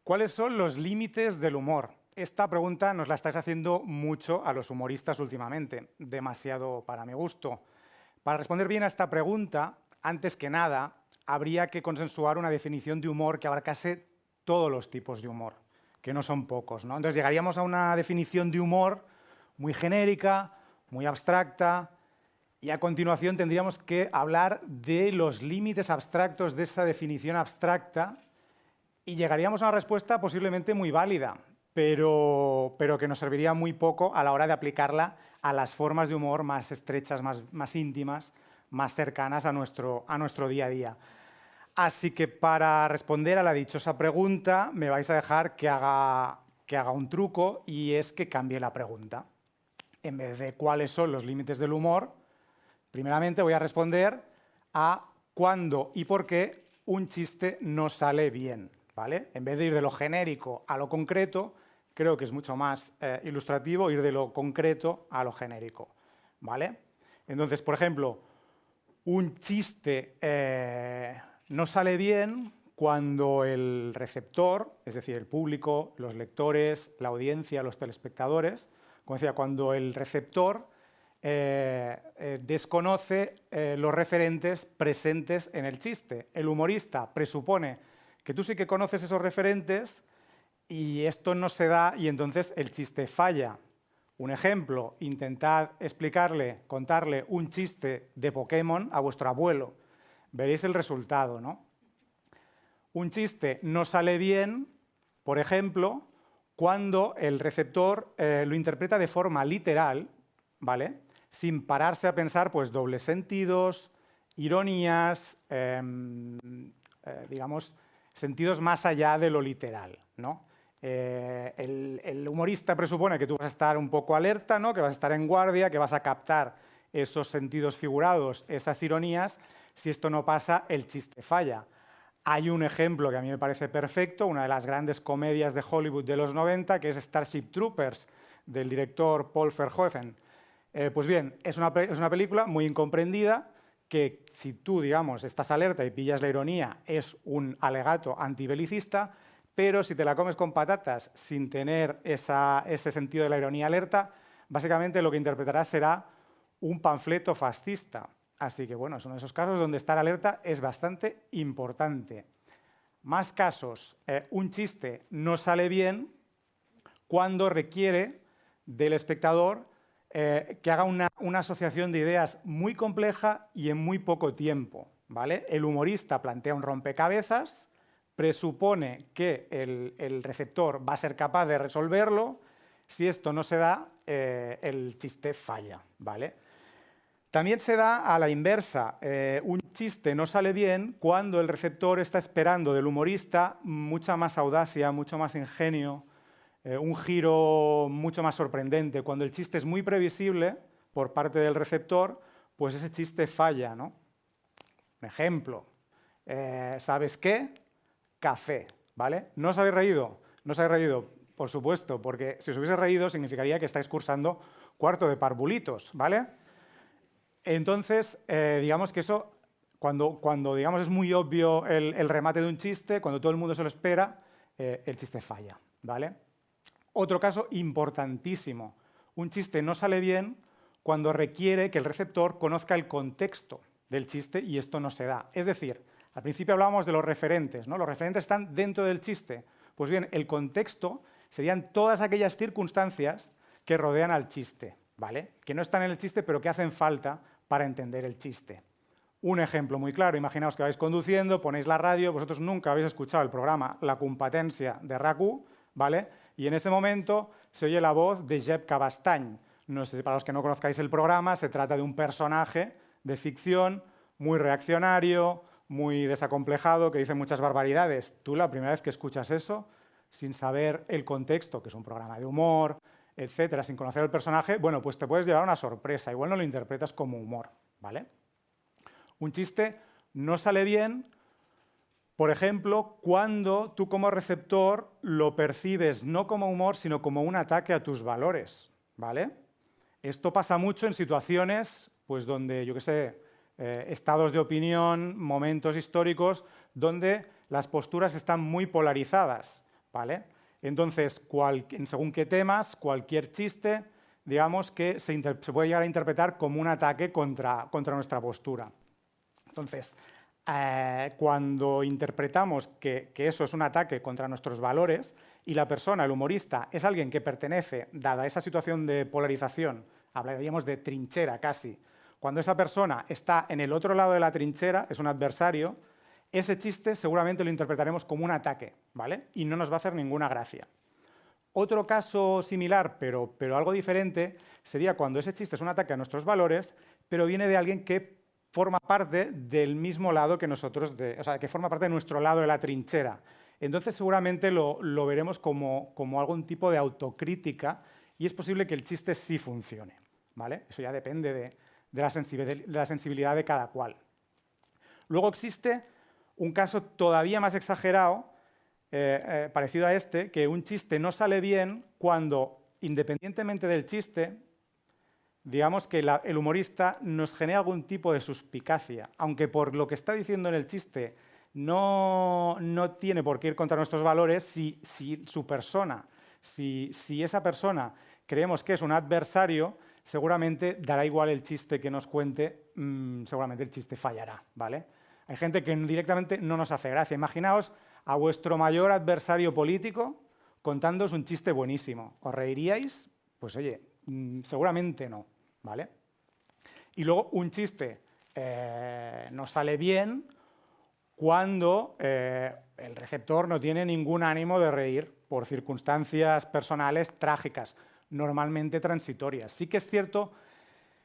¿Cuáles son los límites del humor? Esta pregunta nos la estáis haciendo mucho a los humoristas últimamente, demasiado para mi gusto. Para responder bien a esta pregunta, antes que nada, habría que consensuar una definición de humor que abarcase todos los tipos de humor, que no son pocos, ¿no? Entonces llegaríamos a una definición de humor muy genérica, muy abstracta, y a continuación tendríamos que hablar de los límites abstractos de esa definición abstracta y llegaríamos a una respuesta posiblemente muy válida, pero que nos serviría muy poco a la hora de aplicarla a las formas de humor más estrechas, más íntimas, más cercanas a nuestro día a día. Así que para responder a la dichosa pregunta me vais a dejar que haga un truco, y es que cambie la pregunta. En vez de cuáles son los límites del humor, primeramente voy a responder a cuándo y por qué un chiste no sale bien, ¿vale? En vez de ir de lo genérico a lo concreto, creo que es mucho más ilustrativo ir de lo concreto a lo genérico, ¿vale? Entonces, por ejemplo, un chiste no sale bien cuando el receptor, es decir, el público, los lectores, la audiencia, los telespectadores, como decía, cuando el receptor desconoce los referentes presentes en el chiste. El humorista presupone que tú sí que conoces esos referentes y esto no se da y entonces el chiste falla. Un ejemplo, intentad contarle un chiste de Pokémon a vuestro abuelo. Veréis el resultado, ¿no? Un chiste no sale bien, por ejemplo, cuando el receptor lo interpreta de forma literal, ¿vale? Sin pararse a pensar pues dobles sentidos, ironías, digamos, sentidos más allá de lo literal, ¿no? El humorista presupone que tú vas a estar un poco alerta, ¿no? Que vas a estar en guardia, que vas a captar esos sentidos figurados, esas ironías. Si esto no pasa, el chiste falla. Hay un ejemplo que a mí me parece perfecto, una de las grandes comedias de Hollywood de los 90, que es Starship Troopers, del director Paul Verhoeven. Pues bien, es una película muy incomprendida que si tú, digamos, estás alerta y pillas la ironía, es un alegato antibelicista, pero si te la comes con patatas sin tener ese sentido de la ironía alerta, básicamente lo que interpretarás será un panfleto fascista. Así que, bueno, es uno de esos casos donde estar alerta es bastante importante. Más casos. Un chiste no sale bien cuando requiere del espectador que haga una asociación de ideas muy compleja y en muy poco tiempo, ¿vale? El humorista plantea un rompecabezas, presupone que el receptor va a ser capaz de resolverlo. Si esto no se da, el chiste falla, ¿vale? También se da a la inversa. Un chiste no sale bien cuando el receptor está esperando del humorista mucha más audacia, mucho más ingenio, un giro mucho más sorprendente. Cuando el chiste es muy previsible por parte del receptor, pues ese chiste falla, ¿no? Un ejemplo. ¿Sabes qué? Café, ¿vale? ¿No os habéis reído? No os habéis reído, por supuesto, porque si os hubiese reído significaría que estáis cursando cuarto de parvulitos, ¿vale? Entonces, digamos que eso, cuando digamos, es muy obvio el remate de un chiste, cuando todo el mundo se lo espera, el chiste falla, ¿vale? Otro caso importantísimo. Un chiste no sale bien cuando requiere que el receptor conozca el contexto del chiste y esto no se da. Es decir, al principio hablábamos de los referentes, ¿no? Los referentes están dentro del chiste. Pues bien, el contexto serían todas aquellas circunstancias que rodean al chiste, ¿vale? Que no están en el chiste, pero que hacen falta para entender el chiste. Un ejemplo muy claro, imaginaos que vais conduciendo, ponéis la radio, vosotros nunca habéis escuchado el programa La Competència de RAC1, ¿vale? Y en ese momento se oye la voz de Jep Cabastany. No sé, para los que no conozcáis el programa, se trata de un personaje de ficción muy reaccionario, muy desacomplejado, que dice muchas barbaridades. Tú la primera vez que escuchas eso, sin saber el contexto, que es un programa de humor, etcétera, sin conocer el personaje, bueno, pues te puedes llevar una sorpresa. Igual no lo interpretas como humor, ¿vale? Un chiste no sale bien, por ejemplo, cuando tú como receptor lo percibes no como humor, sino como un ataque a tus valores, ¿vale? Esto pasa mucho en situaciones, pues donde, yo qué sé, estados de opinión, momentos históricos, donde las posturas están muy polarizadas. ¿vale? Entonces, según qué temas, cualquier chiste, digamos que se puede llegar a interpretar como un ataque contra nuestra postura. Entonces, cuando interpretamos que eso es un ataque contra nuestros valores y la persona, el humorista, es alguien que pertenece, dada esa situación de polarización, hablaríamos de trinchera casi, cuando esa persona está en el otro lado de la trinchera, es un adversario, ese chiste seguramente lo interpretaremos como un ataque, ¿vale? Y no nos va a hacer ninguna gracia. Otro caso similar, pero algo diferente, sería cuando ese chiste es un ataque a nuestros valores, pero viene de alguien que forma parte del mismo lado que nosotros, o sea, que forma parte de nuestro lado de la trinchera. Entonces, seguramente lo veremos como algún tipo de autocrítica y es posible que el chiste sí funcione, ¿vale? Eso ya depende de la sensibilidad de cada cual. Luego existe un caso todavía más exagerado, parecido a este, que un chiste no sale bien cuando, independientemente del chiste, digamos que el humorista nos genera algún tipo de suspicacia, aunque por lo que está diciendo en el chiste no tiene por qué ir contra nuestros valores, si su persona, si esa persona creemos que es un adversario, seguramente dará igual el chiste que nos cuente, seguramente el chiste fallará, ¿vale? Hay gente que directamente no nos hace gracia. Imaginaos a vuestro mayor adversario político contándoos un chiste buenísimo. ¿Os reiríais? Pues oye, seguramente no, ¿vale? Y luego un chiste no sale bien cuando el receptor no tiene ningún ánimo de reír por circunstancias personales trágicas, normalmente transitorias. Sí que es cierto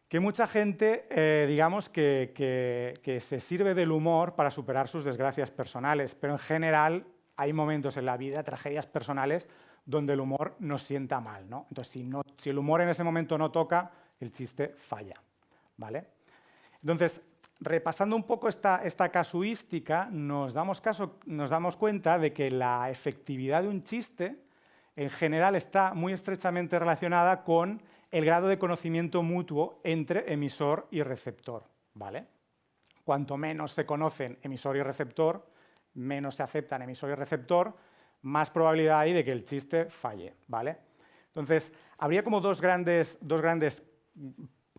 que mucha gente, digamos, que se sirve del humor para superar sus desgracias personales, pero en general hay momentos en la vida, tragedias personales, donde el humor nos sienta mal, ¿no? Entonces, si el humor en ese momento no toca, el chiste falla, ¿vale? Entonces, repasando un poco esta casuística, nos damos cuenta de que la efectividad de un chiste, en general, está muy estrechamente relacionada con el grado de conocimiento mutuo entre emisor y receptor, ¿vale? Cuanto menos se conocen emisor y receptor, menos se aceptan emisor y receptor, más probabilidad hay de que el chiste falle, ¿vale? Entonces, habría como dos grandes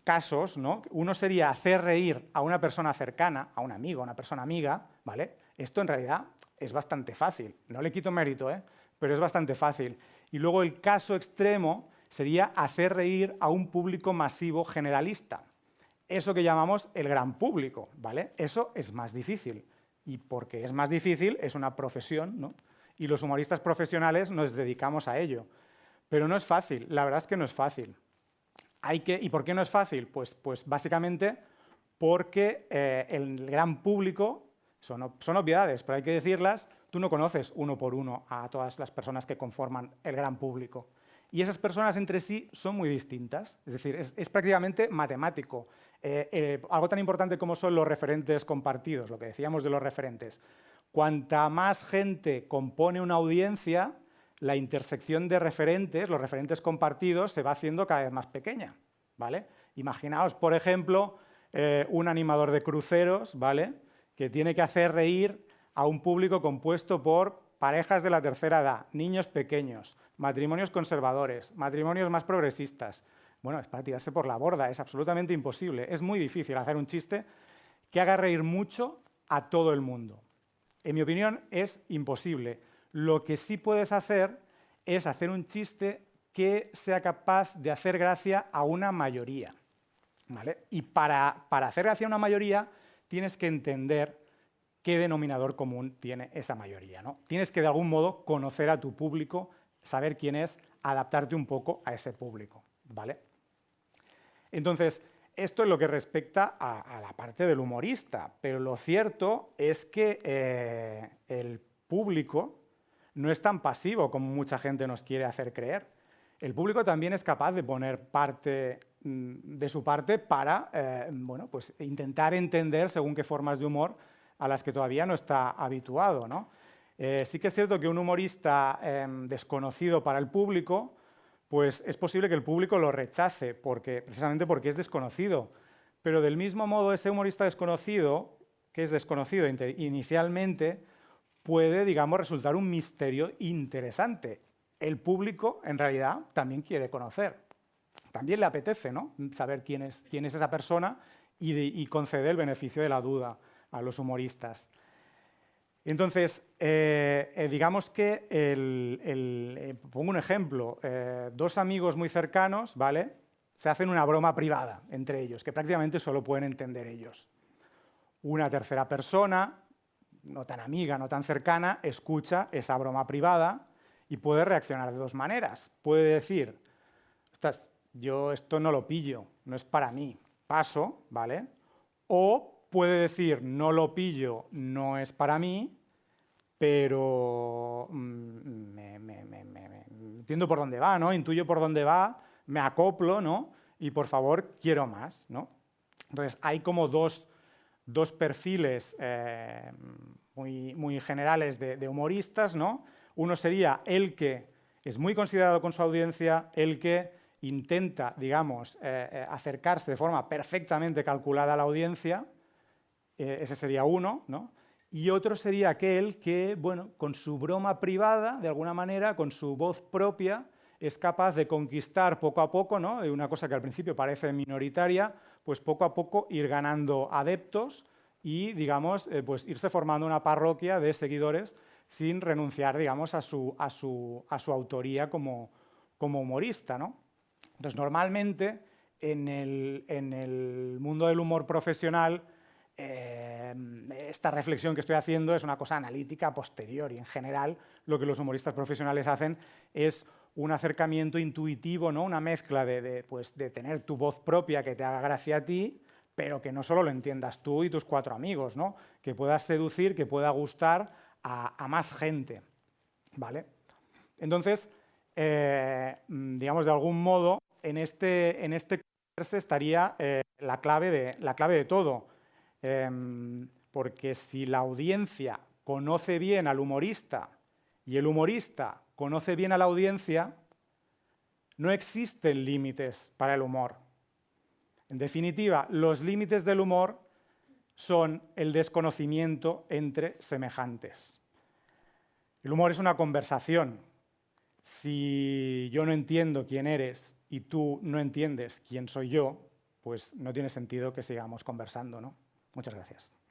casos, ¿no? Uno sería hacer reír a una persona cercana, a un amigo, a una persona amiga, ¿vale? Esto en realidad es bastante fácil, no le quito mérito, pero es bastante fácil. Y luego el caso extremo sería hacer reír a un público masivo generalista. Eso que llamamos el gran público, ¿vale? Eso es más difícil. Y porque es más difícil, es una profesión, ¿no? Y los humoristas profesionales nos dedicamos a ello. Pero no es fácil, la verdad es que no es fácil. ¿Y por qué no es fácil? Pues básicamente porque el gran público, son obviedades, pero hay que decirlas, tú no conoces uno por uno a todas las personas que conforman el gran público. Y esas personas entre sí son muy distintas, es decir, es prácticamente matemático. Algo tan importante como son los referentes compartidos, lo que decíamos de los referentes. Cuanta más gente compone una audiencia, la intersección de referentes, los referentes compartidos, se va haciendo cada vez más pequeña, ¿vale? Imaginaos, por ejemplo, un animador de cruceros, ¿vale?, que tiene que hacer reír a un público compuesto por parejas de la tercera edad, niños pequeños, matrimonios conservadores, matrimonios más progresistas. Bueno, es para tirarse por la borda, es absolutamente imposible. Es muy difícil hacer un chiste que haga reír mucho a todo el mundo. En mi opinión, es imposible. Lo que sí puedes hacer es hacer un chiste que sea capaz de hacer gracia a una mayoría, ¿vale? Y para hacer gracia a una mayoría tienes que entender qué denominador común tiene esa mayoría, ¿no? Tienes que de algún modo conocer a tu público, saber quién es, adaptarte un poco a ese público, ¿vale? Entonces, esto es lo que respecta a la parte del humorista, pero lo cierto es que el público no es tan pasivo como mucha gente nos quiere hacer creer. El público también es capaz de poner parte de su parte para bueno, pues intentar entender según qué formas de humor a las que todavía no está habituado, ¿no? Sí que es cierto que un humorista desconocido para el público, pues es posible que el público lo rechace, precisamente porque es desconocido. Pero del mismo modo, ese humorista desconocido, que es desconocido inicialmente, puede, digamos, resultar un misterio interesante. El público, en realidad, también quiere conocer. También le apetece, ¿no?, saber quién es esa persona y conceder el beneficio de la duda a los humoristas. Entonces, digamos que, pongo un ejemplo, dos amigos muy cercanos, ¿vale?, se hacen una broma privada entre ellos, que prácticamente solo pueden entender ellos. Una tercera persona, no tan amiga, no tan cercana, escucha esa broma privada y puede reaccionar de dos maneras. Puede decir, ostras, yo esto no lo pillo, no es para mí, paso, ¿vale? O puede decir, no lo pillo, no es para mí, pero entiendo por dónde va, ¿no? Intuyo por dónde va, me acoplo, ¿no? Y por favor, quiero más, ¿no? Entonces, hay como dos perfiles muy generales de humoristas, ¿no? Uno sería el que es muy considerado con su audiencia, el que intenta, digamos, acercarse de forma perfectamente calculada a la audiencia, ese sería uno, ¿no? Y otro sería aquel que, bueno, con su broma privada, de alguna manera, con su voz propia, es capaz de conquistar poco a poco, ¿no?, una cosa que al principio parece minoritaria, pues poco a poco ir ganando adeptos y, digamos, pues irse formando una parroquia de seguidores sin renunciar, digamos, a su autoría como humorista, ¿no? Entonces, normalmente, en el mundo del humor profesional, esta reflexión que estoy haciendo es una cosa analítica a posteriori. En general, lo que los humoristas profesionales hacen es un acercamiento intuitivo, ¿no?, una mezcla de tener tu voz propia que te haga gracia a ti, pero que no solo lo entiendas tú y tus cuatro amigos, ¿no?, que puedas seducir, que pueda gustar a más gente, ¿vale? Entonces, digamos, de algún modo, en este conocerse estaría la clave de todo. Porque si la audiencia conoce bien al humorista y el humorista conoce bien a la audiencia, no existen límites para el humor. En definitiva, los límites del humor son el desconocimiento entre semejantes. El humor es una conversación. Si yo no entiendo quién eres y tú no entiendes quién soy yo, pues no tiene sentido que sigamos conversando, ¿no? Muchas gracias.